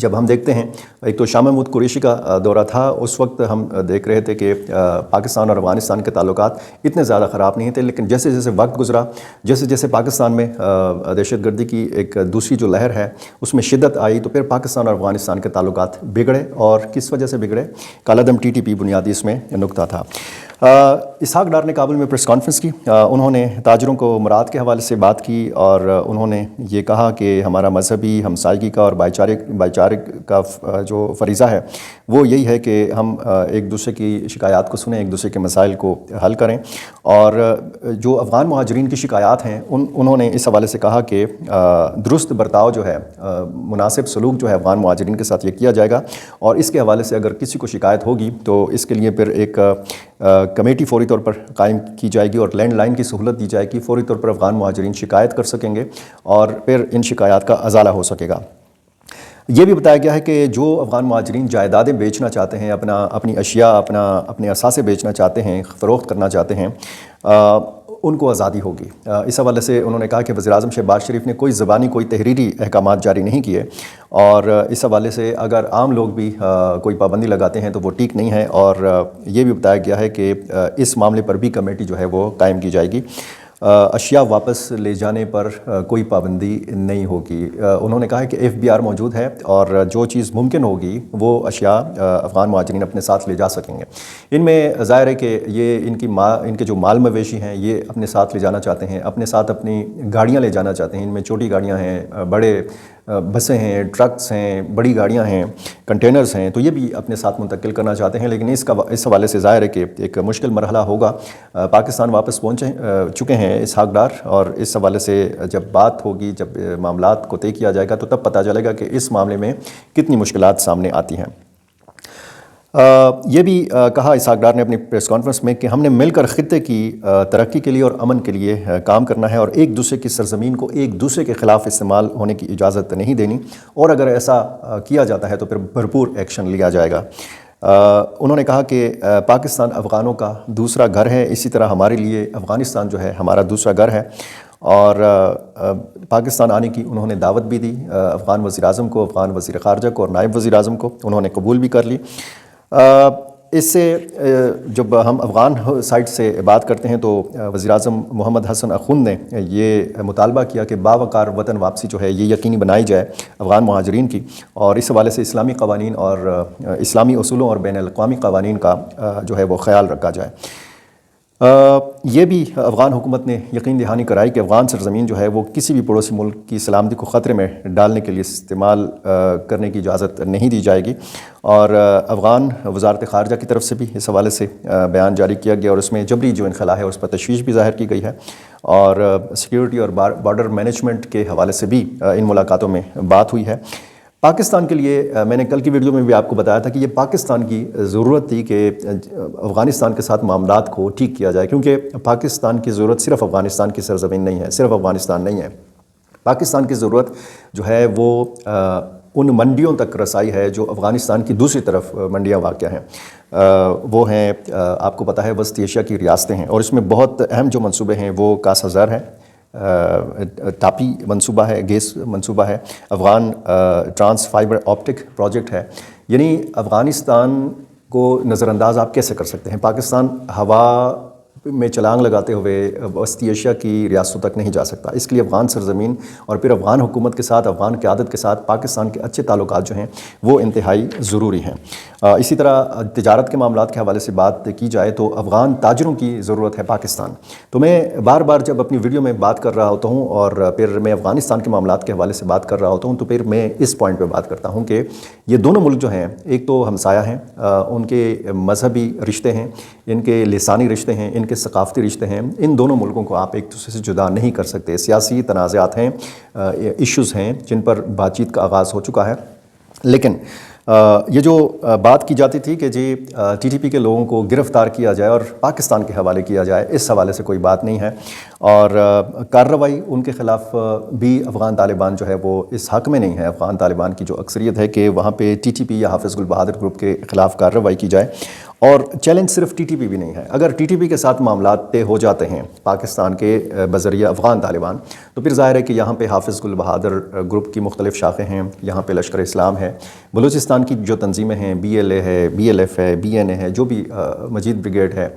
جب ہم دیکھتے ہیں ایک تو شاہ محمود قریشی کا دورہ تھا، اس وقت ہم دیکھ رہے تھے کہ پاکستان اور افغانستان کے تعلقات اتنے زیادہ خراب نہیں تھے، لیکن جیسے جیسے وقت گزرا، جیسے جیسے پاکستان میں دہشت گردی کی ایک دوسری جو لہر ہے اس میں شدت آئی، تو پھر پاکستان اور افغانستان کے تعلقات بگڑے۔ اور کس وجہ سے بگڑے؟ کالعدم TTP بنیادی اس میں نقطہ تھا۔ اسحاق ڈار نے کابل میں پریس کانفرنس کی، انہوں نے تاجروں کو مراد کے حوالے سے بات کی، اور انہوں نے یہ کہا کہ ہمارا مذہبی ہمسائیگی کا اور بھائی چارے کا جو فریضہ ہے وہ یہی ہے کہ ہم ایک دوسرے کی شکایات کو سنیں، ایک دوسرے کے مسائل کو حل کریں۔ اور جو افغان مہاجرین کی شکایات ہیں انہوں نے اس حوالے سے کہا کہ درست برتاؤ جو ہے، مناسب سلوک جو ہے افغان مہاجرین کے ساتھ یہ کیا جائے گا، اور اس کے حوالے سے اگر کسی کو شکایت ہوگی تو اس کے لیے پھر ایک کمیٹی فوری طور پر قائم کی جائے گی اور لینڈ لائن کی سہولت دی جائے گی، فوری طور پر افغان مہاجرین شکایت کر سکیں گے اور پھر ان شکایات کا ازالہ ہو سکے گا۔ یہ بھی بتایا گیا ہے کہ جو افغان مہاجرین جائیدادیں بیچنا چاہتے ہیں، اپنی اشیاء، اپنے اثاثے بیچنا چاہتے ہیں، فروخت کرنا چاہتے ہیں، ان کو آزادی ہوگی۔ اس حوالے سے انہوں نے کہا کہ وزیراعظم شہباز شریف نے کوئی زبانی کوئی تحریری احکامات جاری نہیں کیے، اور اس حوالے سے اگر عام لوگ بھی کوئی پابندی لگاتے ہیں تو وہ ٹھیک نہیں ہے، اور یہ بھی بتایا گیا ہے کہ اس معاملے پر بھی کمیٹی جو ہے وہ قائم کی جائے گی۔ اشیاء واپس لے جانے پر کوئی پابندی نہیں ہوگی۔ انہوں نے کہا ہے کہ FBR موجود ہے، اور جو چیز ممکن ہوگی وہ اشیاء افغان مہاجرین اپنے ساتھ لے جا سکیں گے۔ ان میں ظاہر ہے کہ یہ ان کے جو مال مویشی ہیں یہ اپنے ساتھ لے جانا چاہتے ہیں، اپنے ساتھ اپنی گاڑیاں لے جانا چاہتے ہیں۔ ان میں چھوٹی گاڑیاں ہیں، بڑے بسیں ہیں، ٹرکس ہیں، بڑی گاڑیاں ہیں، کنٹینرز ہیں، تو یہ بھی اپنے ساتھ منتقل کرنا چاہتے ہیں، لیکن اس حوالے سے ظاہر ہے کہ ایک مشکل مرحلہ ہوگا۔ پاکستان واپس پہنچ چکے ہیں اسحاق ڈار، اور اس حوالے سے جب بات ہوگی، جب معاملات کو طے کیا جائے گا تو تب پتہ چلے گا کہ اس معاملے میں کتنی مشکلات سامنے آتی ہیں۔ یہ بھی کہا اسحاق ڈار نے اپنی پریس کانفرنس میں کہ ہم نے مل کر خطے کی ترقی کے لیے اور امن کے لیے کام کرنا ہے، اور ایک دوسرے کی سرزمین کو ایک دوسرے کے خلاف استعمال ہونے کی اجازت نہیں دینی، اور اگر ایسا کیا جاتا ہے تو پھر بھرپور ایکشن لیا جائے گا۔ انہوں نے کہا کہ پاکستان افغانوں کا دوسرا گھر ہے، اسی طرح ہمارے لیے افغانستان جو ہے ہمارا دوسرا گھر ہے، اور پاکستان آنے کی انہوں نے دعوت بھی دی افغان وزیر اعظم کو، افغان وزیر خارجہ کو اور نائب وزیر اعظم کو، انہوں نے قبول بھی کر لی۔ اس سے جب ہم افغان سائٹ سے بات کرتے ہیں تو وزیر اعظم محمد حسن اخوند نے یہ مطالبہ کیا کہ باوقار وطن واپسی جو ہے یہ یقینی بنائی جائے افغان مہاجرین کی، اور اس حوالے سے اسلامی قوانین اور اسلامی اصولوں اور بین الاقوامی قوانین کا جو ہے وہ خیال رکھا جائے۔ یہ بھی افغان حکومت نے یقین دہانی کرائی کہ افغان سرزمین جو ہے وہ کسی بھی پڑوسی ملک کی سلامتی کو خطرے میں ڈالنے کے لیے استعمال کرنے کی اجازت نہیں دی جائے گی، اور افغان وزارت خارجہ کی طرف سے بھی اس حوالے سے بیان جاری کیا گیا، اور اس میں جبری جو انخلا ہے اس پر تشویش بھی ظاہر کی گئی ہے، اور سیکیورٹی اور بارڈر مینجمنٹ کے حوالے سے بھی ان ملاقاتوں میں بات ہوئی ہے۔ پاکستان کے لیے میں نے کل کی ویڈیو میں بھی آپ کو بتایا تھا کہ یہ پاکستان کی ضرورت تھی کہ افغانستان کے ساتھ معاملات کو ٹھیک کیا جائے، کیونکہ پاکستان کی ضرورت صرف افغانستان کی سرزمین نہیں ہے، صرف افغانستان نہیں ہے۔ پاکستان کی ضرورت جو ہے وہ ان منڈیوں تک رسائی ہے جو افغانستان کی دوسری طرف منڈیاں واقع ہیں، وہ ہیں آپ کو پتہ ہے وسطی ایشیا کی ریاستیں ہیں، اور اس میں بہت اہم جو منصوبے ہیں وہ کاسا زر ہے، ٹاپی منصوبہ ہے، گیس منصوبہ ہے، Afghan trans fibre optic project ہے۔ یعنی افغانستان کو نظر انداز آپ کیسے کر سکتے ہیں؟ پاکستان ہوا میں چھلانگ لگاتے ہوئے وسطی ایشیا کی ریاستوں تک نہیں جا سکتا، اس کے لیے افغان سرزمین اور پھر افغان حکومت کے ساتھ، افغان قیادت کے ساتھ پاکستان کے اچھے تعلقات جو ہیں وہ انتہائی ضروری ہیں۔ اسی طرح تجارت کے معاملات کے حوالے سے بات کی جائے تو افغان تاجروں کی ضرورت ہے پاکستان۔ تو میں بار بار جب اپنی ویڈیو میں بات کر رہا ہوتا ہوں اور پھر میں افغانستان کے معاملات کے حوالے سے بات کر رہا ہوتا ہوں تو پھر میں اس پوائنٹ پہ بات کرتا ہوں کہ یہ دونوں ملک جو ہیں ایک تو ہمسایہ ہیں، ان کے مذہبی رشتے ہیں، ان کے لسانی رشتے ہیں، ان کے ثقافتی رشتے ہیں، ان دونوں ملکوں کو آپ ایک دوسرے سے جدا نہیں کر سکتے۔ سیاسی تنازعات ہیں، ایشوز ہیں جن پر بات چیت کا آغاز ہو چکا ہے، لیکن یہ جو بات کی جاتی تھی کہ جی TTP کے لوگوں کو گرفتار کیا جائے اور پاکستان کے حوالے کیا جائے، اس حوالے سے کوئی بات نہیں ہے، اور کارروائی ان کے خلاف بھی افغان طالبان جو ہے وہ اس حق میں نہیں ہے، افغان طالبان کی جو اکثریت ہے کہ وہاں پہ TTP یا حافظ گل بہادر گروپ کے خلاف کارروائی کی جائے، اور چیلنج صرف ٹی ٹی پی بھی نہیں ہے. اگر ٹی ٹی پی کے ساتھ معاملات طے ہو جاتے ہیں پاکستان کے بذریعہ افغان طالبان، تو پھر ظاہر ہے کہ یہاں پہ حافظ گل بہادر گروپ کی مختلف شاخیں ہیں، یہاں پہ لشکر اسلام ہے، بلوچستان کی جو تنظیمیں ہیں، بی ایل اے ہے، بی ایل ایف ہے، بی این اے ہے، جو بھی مجید بریگیڈ ہے،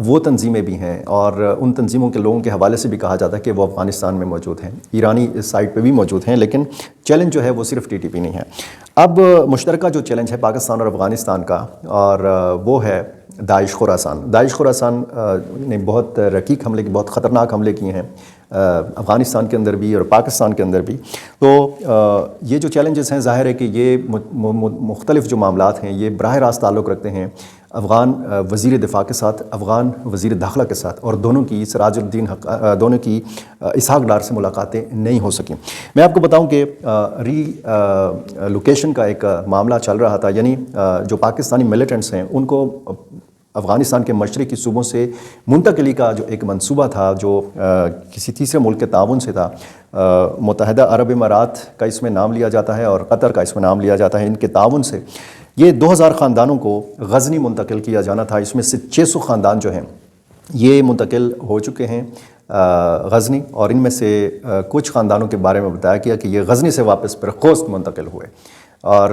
وہ تنظیمیں بھی ہیں، اور ان تنظیموں کے لوگوں کے حوالے سے بھی کہا جاتا ہے کہ وہ افغانستان میں موجود ہیں، ایرانی اس سائٹ پہ بھی موجود ہیں. لیکن چیلنج جو ہے وہ صرف ٹی ٹی پی نہیں ہے. اب مشترکہ جو چیلنج ہے پاکستان اور افغانستان کا، اور وہ ہے داعش خراسان. داعش خراسان نے بہت رقیق حملے، بہت خطرناک حملے کیے ہیں افغانستان کے اندر بھی اور پاکستان کے اندر بھی. تو یہ جو چیلنجز ہیں، ظاہر ہے کہ یہ مختلف جو معاملات ہیں یہ براہ راست تعلق رکھتے ہیں افغان وزیر دفاع کے ساتھ، افغان وزیر داخلہ کے ساتھ، اور دونوں کی سراج الدین دونوں کی اسحاق ڈار سے ملاقاتیں نہیں ہو سکیں. میں آپ کو بتاؤں کہ ری لوکیشن کا ایک معاملہ چل رہا تھا، یعنی جو پاکستانی ملیٹنٹس ہیں ان کو افغانستان کے مشرقی صوبوں سے منتقلی کا جو ایک منصوبہ تھا، جو کسی تیسرے ملک کے تعاون سے تھا. متحدہ عرب امارات کا اس میں نام لیا جاتا ہے اور قطر کا اس میں نام لیا جاتا ہے. ان کے تعاون سے یہ 2000 خاندانوں کو غزنی منتقل کیا جانا تھا. اس میں سے 600 خاندان جو ہیں یہ منتقل ہو چکے ہیں غزنی، اور ان میں سے کچھ خاندانوں کے بارے میں بتایا گیا کہ یہ غزنی سے واپس پھر خوست منتقل ہوئے، اور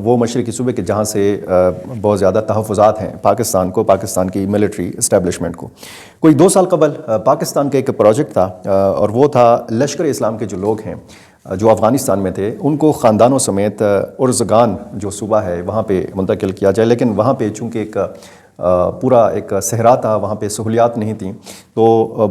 وہ مشرقی صوبے کے جہاں سے بہت زیادہ تحفظات ہیں پاکستان کو، پاکستان کی ملٹری اسٹیبلشمنٹ کو. کوئی 2 سال قبل پاکستان کا ایک پروجیکٹ تھا، اور وہ تھا لشکر اسلام کے جو لوگ ہیں جو افغانستان میں تھے ان کو خاندانوں سمیت ارزگان جو صوبہ ہے وہاں پہ منتقل کیا جائے. لیکن وہاں پہ چونکہ ایک پورا ایک صحرا تھا، وہاں پہ سہولیات نہیں تھیں، تو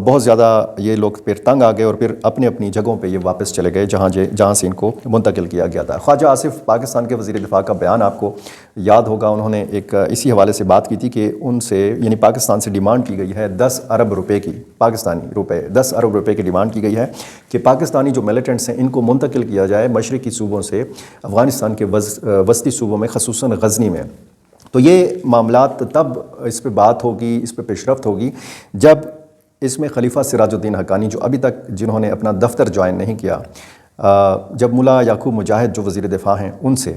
بہت زیادہ یہ لوگ پھر تنگ آ گئے اور پھر اپنی اپنی جگہوں پہ یہ واپس چلے گئے جہاں سے ان کو منتقل کیا گیا تھا. خواجہ آصف پاکستان کے وزیر دفاع کا بیان آپ کو یاد ہوگا، انہوں نے ایک اسی حوالے سے بات کی تھی کہ ان سے یعنی پاکستان سے ڈیمانڈ کی گئی ہے 10 ارب روپے کی، پاکستانی روپے 10 ارب روپے کی ڈیمانڈ کی گئی ہے کہ پاکستانی جو ملیٹنٹس ہیں ان کو منتقل کیا جائے مشرقی صوبوں سے افغانستان کے وسطی صوبوں میں، خصوصاً غزنی میں. تو یہ معاملات تب اس پہ بات ہوگی، اس پہ پیش رفت ہوگی جب اس میں خلیفہ سراج الدین حقانی جو ابھی تک جنہوں نے اپنا دفتر جوائن نہیں کیا، جب ملا یعقوب مجاہد جو وزیر دفاع ہیں ان سے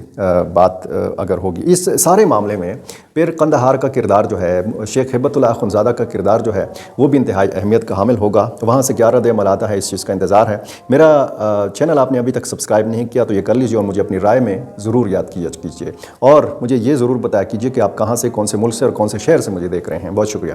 بات اگر ہوگی اس سارے معاملے میں، پھر قندھار کا کردار جو ہے، شیخ ہیبت اللہ اخنزادہ کا کردار جو ہے وہ بھی انتہائی اہمیت کا حامل ہوگا. وہاں سے کیا رد عمل آتا ہے اس چیز کا انتظار ہے. میرا چینل آپ نے ابھی تک سبسکرائب نہیں کیا تو یہ کر لیجیے، اور مجھے اپنی رائے میں ضرور یاد کیجیے، اور مجھے یہ ضرور بتایا کیجیے کہ آپ کہاں سے، کون سے ملک سے اور کون سے شہر سے مجھے دیکھ رہے ہیں. بہت شکریہ.